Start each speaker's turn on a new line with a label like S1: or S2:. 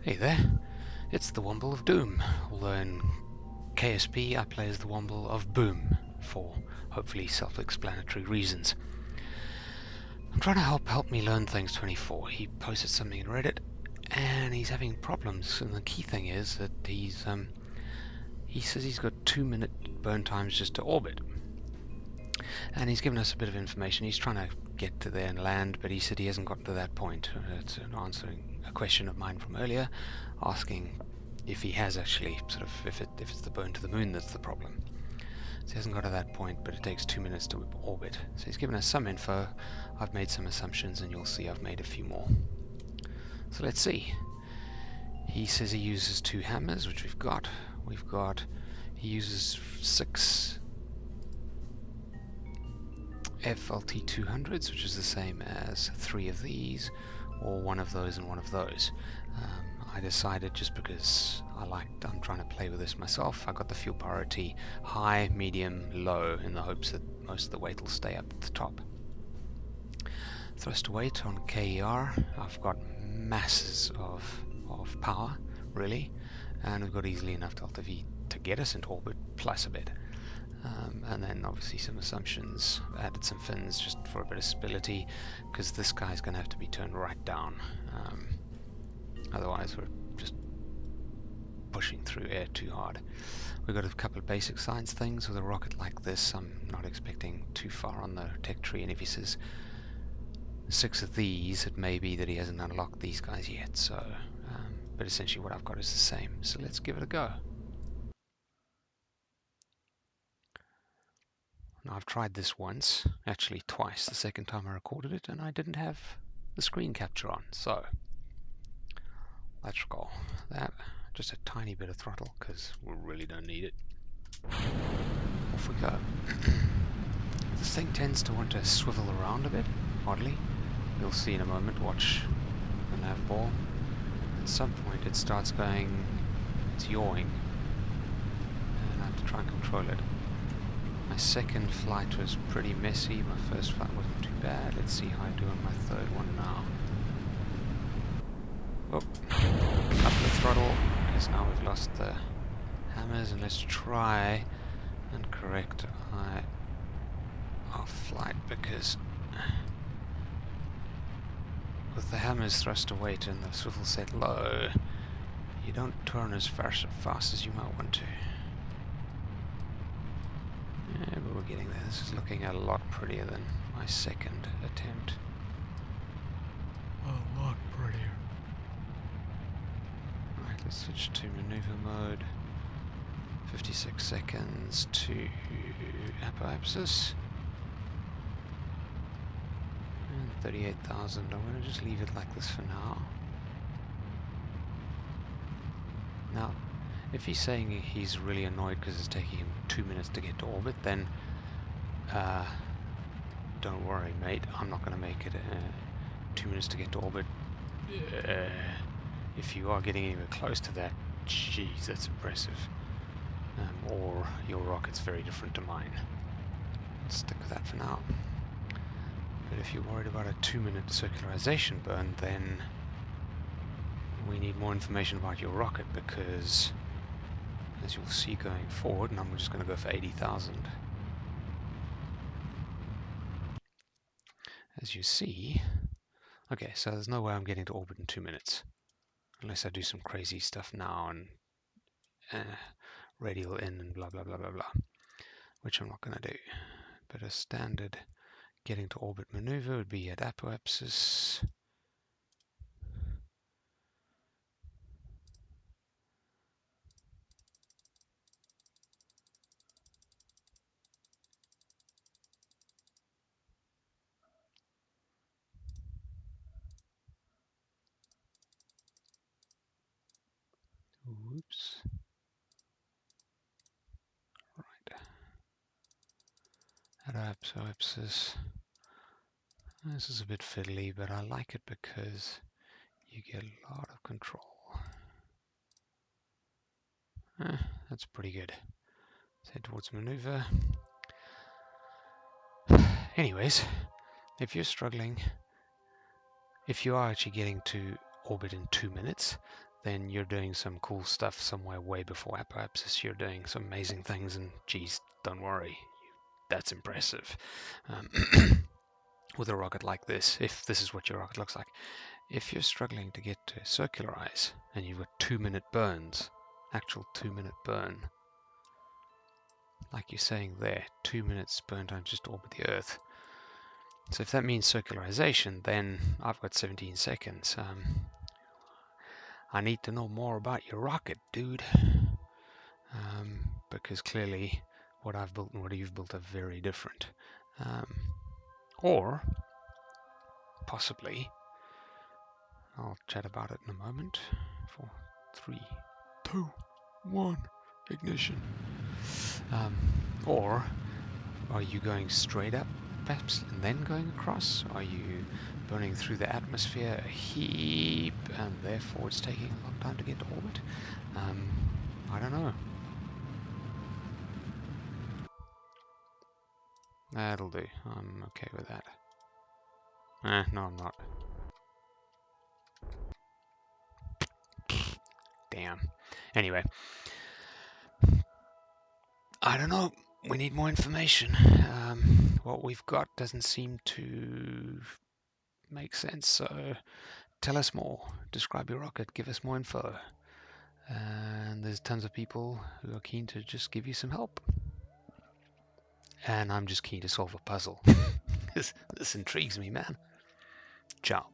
S1: Hey there, it's the Womble of Doom, although in KSP I play as the Womble of Boom, for hopefully self-explanatory reasons. I'm trying to help me learn things 24. He posted something in Reddit, and he's having problems, and the key thing is that he says he's got 2-minute burn times just to orbit. And he's given us a bit of information. He's trying to get to there and land, but he said he hasn't got to that point. It's answering a question of mine from earlier, asking if he has actually if it's the burn to the moon that's the problem. So he hasn't got to that point, but it takes 2 minutes to orbit. So he's given us some info. I've made some assumptions, and you'll see I've made a few more. So let's see. He says he uses 2 hammers, which we've got. He uses 6 FLT 200s, which is the same as 3 of these, or 1 of those and 1 of those. I decided, just because I'm trying to play with this myself, I got the fuel priority high, medium, low, in the hopes that most of the weight will stay up at the top. Thrust weight on KER, I've got masses of power, really, and we've got easily enough delta V to get us into orbit, plus a bit. And then obviously some assumptions, added some fins just for a bit of stability, because this guy's going to have to be turned right down. Otherwise we're just pushing through air too hard. We've got a couple of basic science things. With a rocket like this, I'm not expecting too far on the tech tree, and if he says 6 of these, it may be that he hasn't unlocked these guys yet. So, but essentially what I've got is the same. So let's give it a go. Now, I've tried this once, actually twice, the second time I recorded it, and I didn't have the screen capture on, so let's go. That, just a tiny bit of throttle, because we really don't need it. Off we go. This thing tends to want to swivel around a bit, oddly. You'll see in a moment, watch the nav ball. At some point it starts going, it's yawing, and I have to try and control it. My second flight was pretty messy, my first flight wasn't too bad. Let's see how I do on my third one now. Oh, up the throttle, because now we've lost the hammers, and let's try and correct our flight, because with the hammers thrust to weight and the swivel set low, you don't turn as fast as you might want to. Yeah, but we're getting there. This is looking a lot prettier than my second attempt. A lot prettier. Right, let's switch to maneuver mode. 56 seconds to apoapsis. And 38,000. I'm going to just leave it like this for now. Now, if he's saying he's really annoyed because it's taking him 2 minutes to get to orbit, then don't worry, mate. I'm not going to make it 2 minutes to get to orbit. If you are getting anywhere close to that, geez, that's impressive. Or your rocket's very different to mine. Let's stick with that for now. But if you're worried about a 2-minute circularization burn, then we need more information about your rocket, because as you'll see going forward, and I'm just going to go for 80,000. As you see, okay, so there's no way I'm getting to orbit in 2 minutes, unless I do some crazy stuff now and radial in and blah blah blah blah blah, which I'm not going to do. But a standard getting to orbit maneuver would be at apoapsis. Whoops. Right. At apoapsis. This is a bit fiddly, but I like it because you get a lot of control. That's pretty good. Let's head towards maneuver. Anyways, if you're struggling, if you are actually getting to orbit in 2 minutes, then you're doing some cool stuff somewhere way before Apoapsis. You're doing some amazing things, and geez, don't worry, that's impressive. With a rocket like this, if this is what your rocket looks like, if you're struggling to get to circularize and you've got 2-minute burns, actual 2-minute burn, like you're saying there, 2 minutes burn time just to orbit the Earth. So if that means circularization, then I've got 17 seconds. I need to know more about your rocket, dude. Because clearly what I've built and what you've built are very different. Or possibly, I'll chat about it in a moment. 4, 3, 2, 1, ignition. Or are you going straight up, perhaps, and then going across? Are you burning through the atmosphere a heap, and therefore it's taking a long time to get to orbit? I don't know. That'll do. I'm okay with that. No, I'm not. Damn. Anyway. I don't know. We need more information. What we've got doesn't seem to make sense, so tell us more. Describe your rocket. Give us more info. And there's tons of people who are keen to just give you some help. And I'm just keen to solve a puzzle. This intrigues me, man. Ciao.